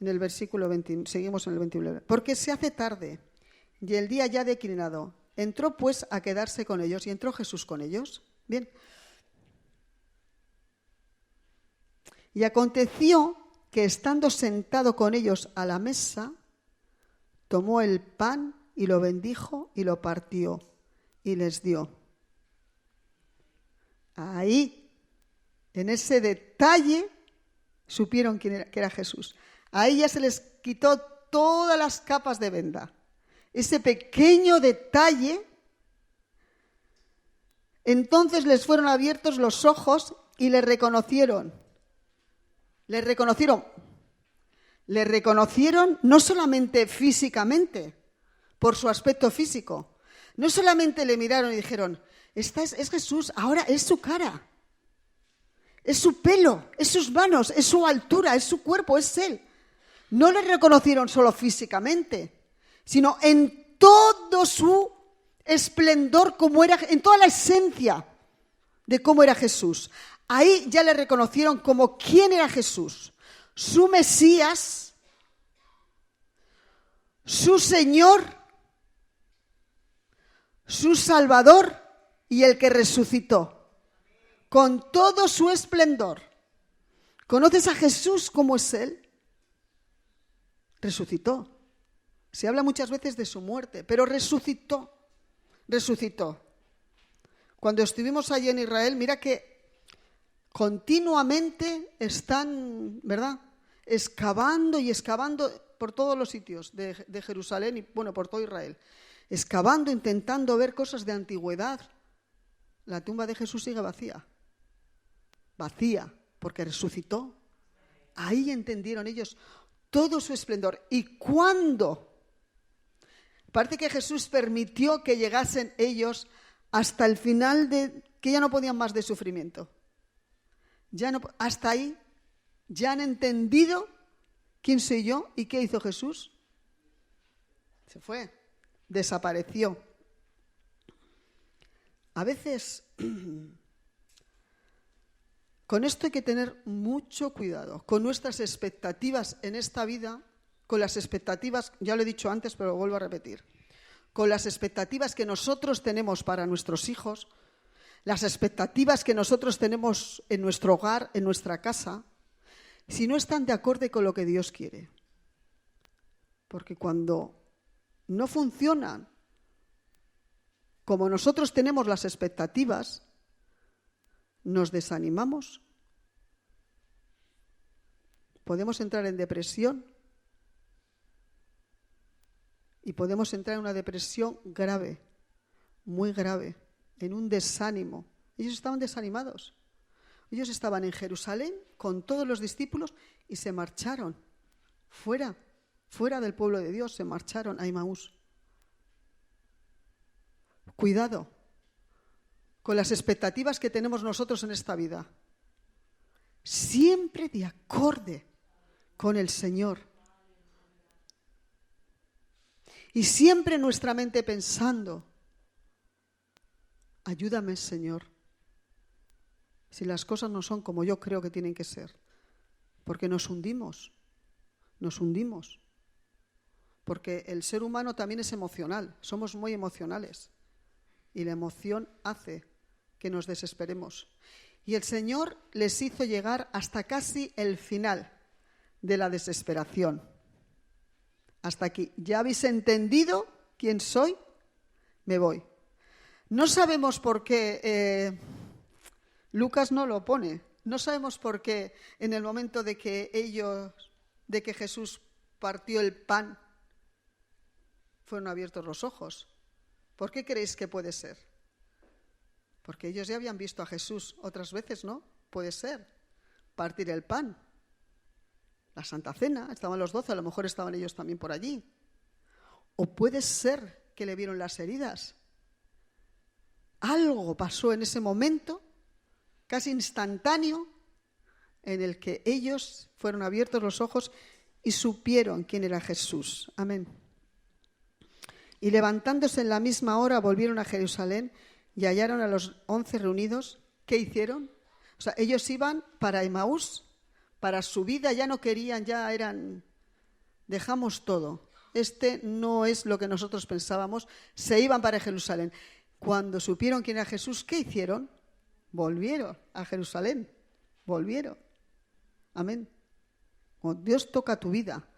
En el versículo 20, seguimos en el 21. Porque se hace tarde y el día ya ha declinado. Entró pues a quedarse con ellos y entró Jesús con ellos. Bien. Y aconteció que estando sentado con ellos a la mesa, tomó el pan y lo bendijo y lo partió y les dio. Ahí, en ese detalle, supieron que era Jesús. Ahí ya se les quitó todas las capas de venda. Ese pequeño detalle, entonces les fueron abiertos los ojos y le reconocieron. Le reconocieron no solamente físicamente, por su aspecto físico. No solamente le miraron y dijeron, es Jesús, ahora es su cara, es su pelo, es sus manos, es su altura, es su cuerpo, es Él. No le reconocieron solo físicamente, sino en todo su esplendor, como era, en toda la esencia de cómo era Jesús. Ahí ya le reconocieron como quién era Jesús, su Mesías, su Señor, su Salvador y el que resucitó, con todo su esplendor. ¿Conoces a Jesús como es Él? Resucitó. Se habla muchas veces de su muerte, pero resucitó. Cuando estuvimos allí en Israel, mira que continuamente están, ¿verdad?, excavando y excavando por todos los sitios de Jerusalén y, bueno, por todo Israel, excavando, intentando ver cosas de antigüedad. La tumba de Jesús sigue vacía, porque resucitó. Ahí entendieron ellos todo su esplendor. Y cuando parece que Jesús permitió que llegasen ellos hasta el final, que ya no podían más de sufrimiento. Hasta ahí ya han entendido quién soy yo y qué hizo Jesús. Se fue, desapareció. A veces con esto hay que tener mucho cuidado, con nuestras expectativas en esta vida, con las expectativas, ya lo he dicho antes, pero lo vuelvo a repetir, con las expectativas que nosotros tenemos para nuestros hijos, las expectativas que nosotros tenemos en nuestro hogar, en nuestra casa, si no están de acuerdo con lo que Dios quiere. Porque cuando no funcionan como nosotros tenemos las expectativas, nos desanimamos, podemos entrar en depresión y podemos entrar en una depresión grave, muy grave, en un desánimo. Ellos estaban desanimados. Ellos estaban en Jerusalén con todos los discípulos y se marcharon fuera del pueblo de Dios, se marcharon a Emaús. Cuidado con las expectativas que tenemos nosotros en esta vida. Siempre de acorde con el Señor. Y siempre en nuestra mente pensando, ayúdame, Señor, si las cosas no son como yo creo que tienen que ser. Porque nos hundimos. Porque el ser humano también es emocional, somos muy emocionales. Y la emoción hace que nos desesperemos. Y el Señor les hizo llegar hasta casi el final de la desesperación. Hasta aquí. ¿Ya habéis entendido quién soy? Me voy. No sabemos por qué, Lucas no lo pone, no sabemos por qué en el momento de que Jesús partió el pan, fueron abiertos los ojos. ¿Por qué creéis que puede ser? Porque ellos ya habían visto a Jesús otras veces, ¿no? Puede ser. Partir el pan. La Santa Cena, estaban los 12, a lo mejor estaban ellos también por allí. O puede ser que le vieron las heridas. Algo pasó en ese momento, casi instantáneo, en el que ellos fueron abiertos los ojos y supieron quién era Jesús. Amén. Y levantándose en la misma hora volvieron a Jerusalén y hallaron a los 11 reunidos. ¿Qué hicieron? O sea, ellos iban para Emaús, para su vida, ya no querían, ya eran, dejamos todo. No es lo que nosotros pensábamos. Se iban para Jerusalén. Cuando supieron quién era Jesús, ¿qué hicieron? Volvieron a Jerusalén. Volvieron. Amén. Cuando Dios toca tu vida,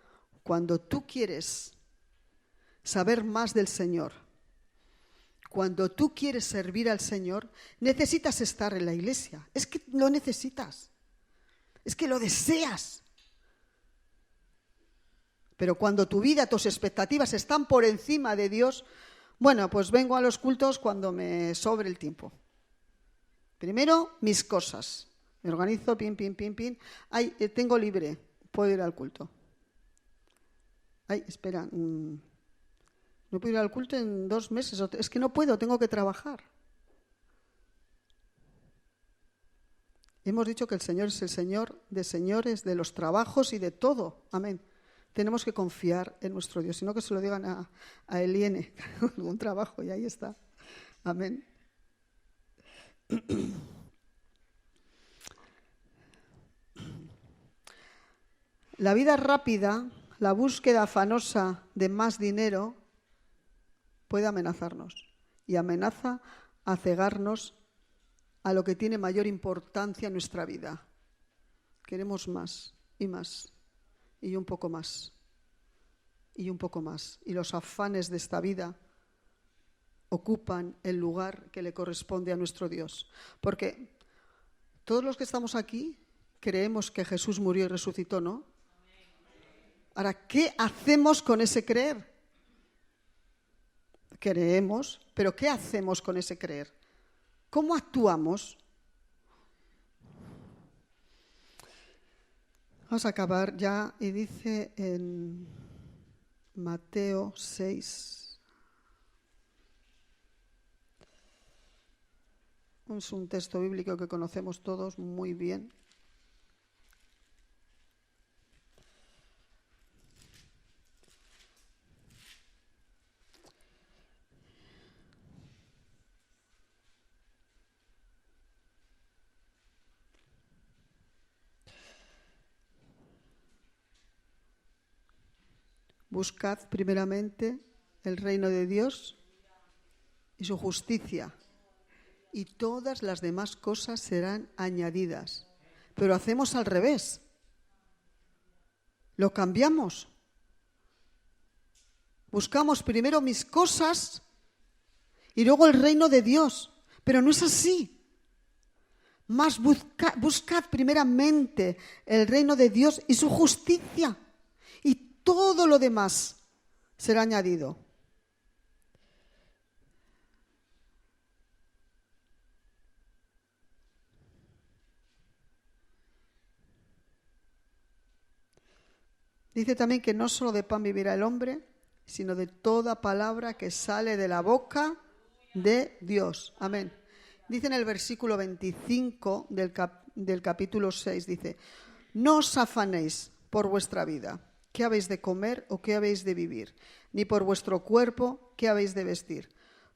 cuando tú quieres saber más del Señor, cuando tú quieres servir al Señor, necesitas estar en la iglesia. Es que lo necesitas. Es que lo deseas. Pero cuando tu vida, tus expectativas están por encima de Dios, bueno, pues vengo a los cultos cuando me sobre el tiempo. Primero, mis cosas. Me organizo, pin. Ay, tengo libre, puedo ir al culto. Ay, espera, no puedo ir al culto en 2 meses. Es que no puedo, tengo que trabajar. Hemos dicho que el Señor es el Señor de señores, de los trabajos y de todo. Amén. Tenemos que confiar en nuestro Dios, sino que se lo digan a Eliene, algún trabajo, y ahí está. Amén. La vida rápida, la búsqueda afanosa de más dinero puede amenazarnos y amenaza a cegarnos a lo que tiene mayor importancia en nuestra vida. Queremos más y más y un poco más y un poco más. Y los afanes de esta vida ocupan el lugar que le corresponde a nuestro Dios. Porque todos los que estamos aquí creemos que Jesús murió y resucitó, ¿no? Ahora, ¿qué hacemos con ese creer? Creemos, pero ¿qué hacemos con ese creer? ¿Cómo actuamos? Vamos a acabar ya y dice en Mateo 6. Es un texto bíblico que conocemos todos muy bien. Buscad primeramente el reino de Dios y su justicia, y todas las demás cosas serán añadidas. Pero hacemos al revés. Lo cambiamos. Buscamos primero mis cosas y luego el reino de Dios. Pero no es así. Más buscad primeramente el reino de Dios y su justicia, y todo lo demás será añadido. Dice también que no solo de pan vivirá el hombre, sino de toda palabra que sale de la boca de Dios. Amén. Dice en el versículo 25 del capítulo 6, dice: no os afanéis por vuestra vida, qué habéis de comer o qué habéis de vivir, ni por vuestro cuerpo, qué habéis de vestir.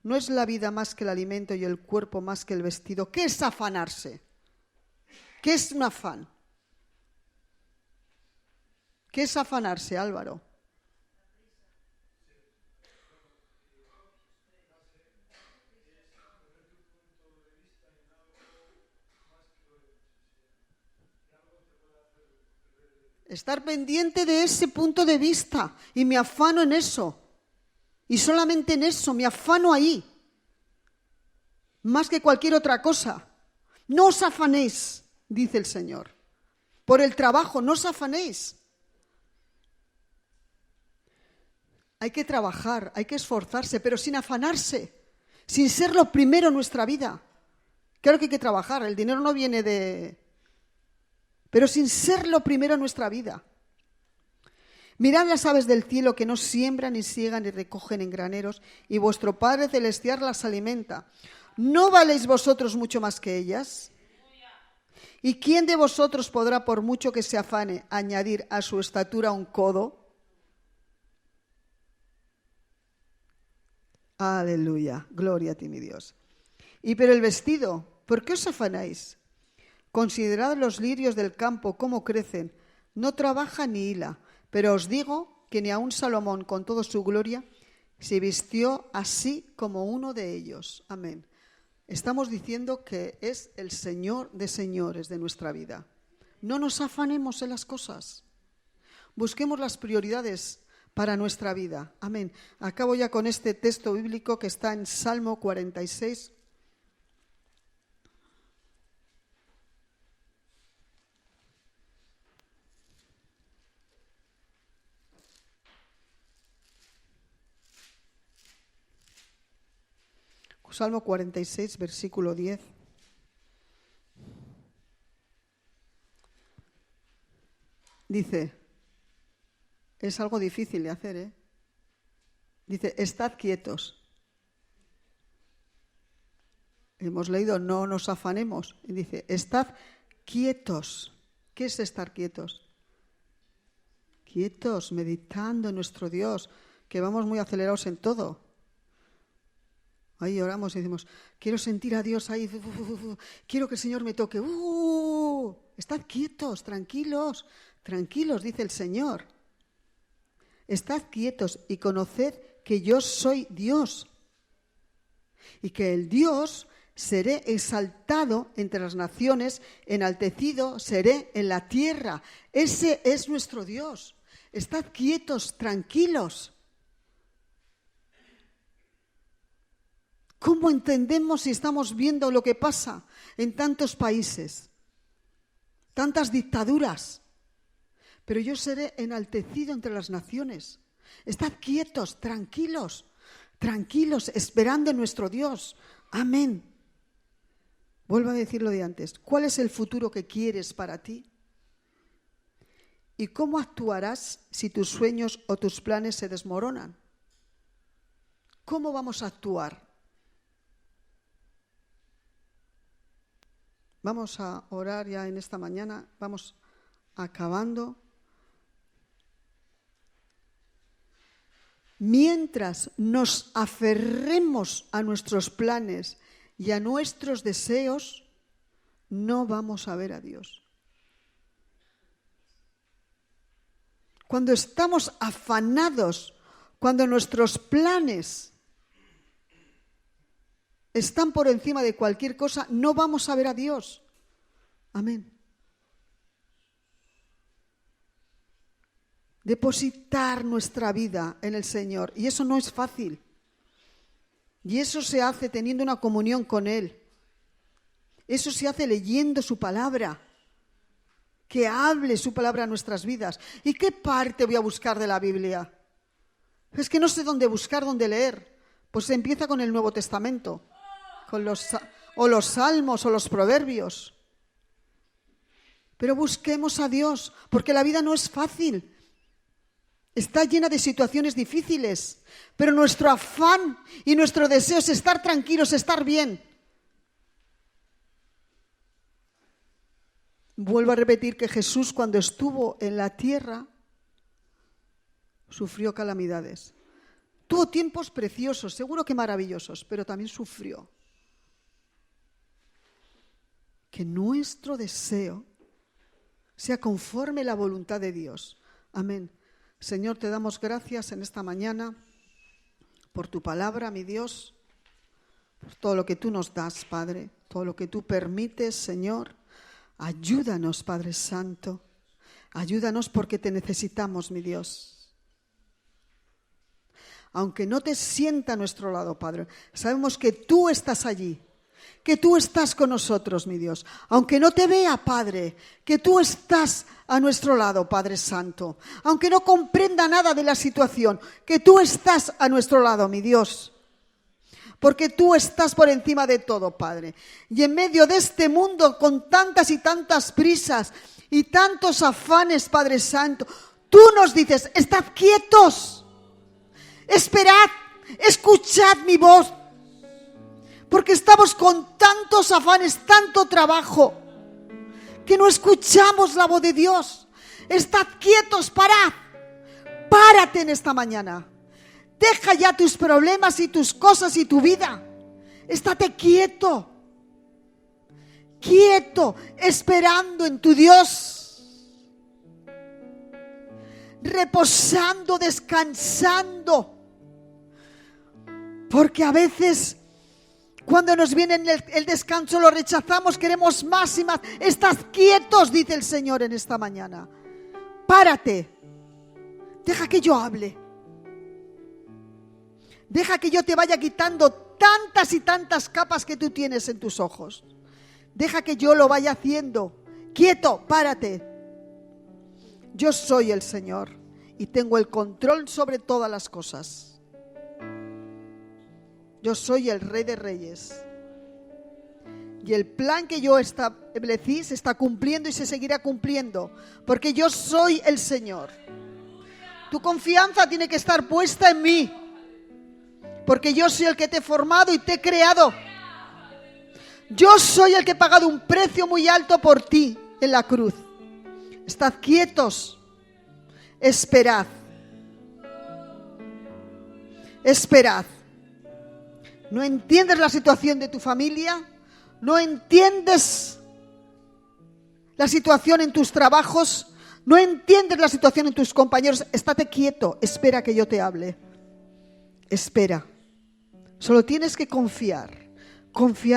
¿No es la vida más que el alimento y el cuerpo más que el vestido? ¿Qué es afanarse? ¿Qué es un afán? ¿Qué es afanarse, Álvaro? Estar pendiente de ese punto de vista, y me afano en eso, y solamente en eso, me afano ahí, más que cualquier otra cosa. No os afanéis, dice el Señor, por el trabajo, no os afanéis. Hay que trabajar, hay que esforzarse, pero sin afanarse, sin ser lo primero en nuestra vida. Claro que hay que trabajar, el dinero no viene de... pero sin ser lo primero en nuestra vida. Mirad las aves del cielo, que no siembran, ni siegan, ni recogen en graneros, y vuestro Padre celestial las alimenta. ¿No valéis vosotros mucho más que ellas? ¿Y quién de vosotros podrá, por mucho que se afane, añadir a su estatura un codo? Aleluya, gloria a ti, mi Dios. Y pero el vestido, ¿por qué os afanáis? Considerad los lirios del campo, cómo crecen, no trabajan ni hila, pero os digo que ni aun Salomón, con toda su gloria, se vistió así como uno de ellos. Amén. Estamos diciendo que es el Señor de señores de nuestra vida. No nos afanemos en las cosas. Busquemos las prioridades para nuestra vida. Amén. Acabo ya con este texto bíblico que está en Salmo 46. Salmo 46, versículo 10. Dice, es algo difícil de hacer, ¿eh? Dice, estad quietos. Hemos leído, no nos afanemos. Y dice, estad quietos. ¿Qué es estar quietos? Quietos, meditando en nuestro Dios, que vamos muy acelerados en todo. Ahí oramos y decimos, quiero sentir a Dios ahí, quiero que el Señor me toque. Estad quietos, tranquilos, tranquilos, dice el Señor. Estad quietos y conoced que yo soy Dios, y que el Dios seré exaltado entre las naciones, enaltecido seré en la tierra. Ese es nuestro Dios. Estad quietos, tranquilos. ¿Cómo entendemos si estamos viendo lo que pasa en tantos países? Tantas dictaduras. pero yo seré enaltecido entre las naciones. Estad quietos, tranquilos, esperando en nuestro Dios. Amén. Vuelvo a decir lo de antes. ¿Cuál es el futuro que quieres para ti? ¿Y cómo actuarás si tus sueños o tus planes se desmoronan? ¿Cómo vamos a actuar? Vamos a orar ya en esta mañana, vamos acabando. Mientras nos aferremos a nuestros planes y a nuestros deseos, no vamos a ver a Dios. Cuando estamos afanados, cuando nuestros planes están por encima de cualquier cosa, no vamos a ver a Dios. Amén. Depositar nuestra vida en el Señor, y eso no es fácil. Y eso se hace teniendo una comunión con Él. Eso se hace leyendo su palabra. Que hable su palabra a nuestras vidas. ¿Y qué parte voy a buscar de la Biblia? Es que no sé dónde buscar, dónde leer. Pues se empieza con el Nuevo Testamento, con los Salmos o los Proverbios. Pero busquemos a Dios, porque la vida no es fácil. Está llena de situaciones difíciles, pero nuestro afán y nuestro deseo es estar tranquilos, estar bien. Vuelvo a repetir que Jesús, cuando estuvo en la tierra, sufrió calamidades. Tuvo tiempos preciosos, seguro que maravillosos, pero también sufrió. Que nuestro deseo sea conforme a la voluntad de Dios. Amén. Señor, te damos gracias en esta mañana por tu palabra, mi Dios, por todo lo que tú nos das, Padre, todo lo que tú permites, Señor. Ayúdanos, Padre Santo. Ayúdanos porque te necesitamos, mi Dios. Aunque no te sienta a nuestro lado, Padre, sabemos que tú estás allí, que tú estás con nosotros, mi Dios. Aunque no te vea, Padre, que tú estás a nuestro lado, Padre Santo. Aunque no comprenda nada de la situación, que tú estás a nuestro lado, mi Dios. Porque tú estás por encima de todo, Padre. Y en medio de este mundo con tantas y tantas prisas y tantos afanes, Padre Santo, tú nos dices, estad quietos, esperad, escuchad mi voz. Porque estamos con tantos afanes, tanto trabajo, que no escuchamos la voz de Dios. Estad quietos, parad, párate en esta mañana. Deja ya tus problemas y tus cosas y tu vida. Estate quieto, quieto, esperando en tu Dios. Reposando, descansando. Porque a veces, cuando nos viene el descanso, lo rechazamos, queremos más y más. Estad quietos, dice el Señor en esta mañana. Párate. Deja que yo hable. Deja que yo te vaya quitando tantas y tantas capas que tú tienes en tus ojos. Deja que yo lo vaya haciendo. Quieto, párate. Yo soy el Señor y tengo el control sobre todas las cosas. Yo soy el Rey de Reyes. Y el plan que yo establecí se está cumpliendo y se seguirá cumpliendo. Porque yo soy el Señor. Tu confianza tiene que estar puesta en mí. Porque yo soy el que te he formado y te he creado. Yo soy el que he pagado un precio muy alto por ti en la cruz. Estad quietos. Esperad. Esperad. ¿No entiendes la situación de tu familia? ¿No entiendes la situación en tus trabajos? ¿No entiendes la situación en tus compañeros? Estate quieto. Espera que yo te hable. Espera. Solo tienes que confiar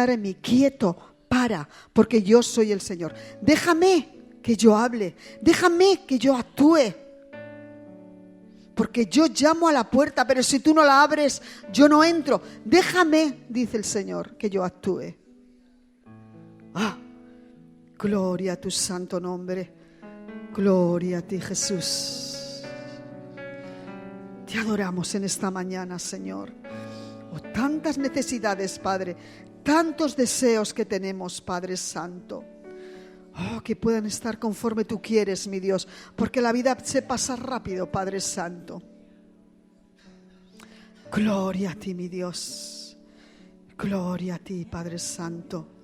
en mí, quieto, para, porque yo soy el Señor. Déjame que yo hable, déjame que yo actúe, porque yo llamo a la puerta, pero si tú no la abres, yo no entro. Déjame, dice el Señor, que yo actúe. Gloria a tu santo nombre. Gloria a ti, Jesús. Te adoramos en esta mañana, Señor. Oh, tantas necesidades, Padre, tantos deseos que tenemos, Padre Santo. Oh, que puedan estar conforme tú quieres, mi Dios, porque la vida se pasa rápido, Padre Santo. Gloria a ti, mi Dios. Gloria a ti, Padre Santo.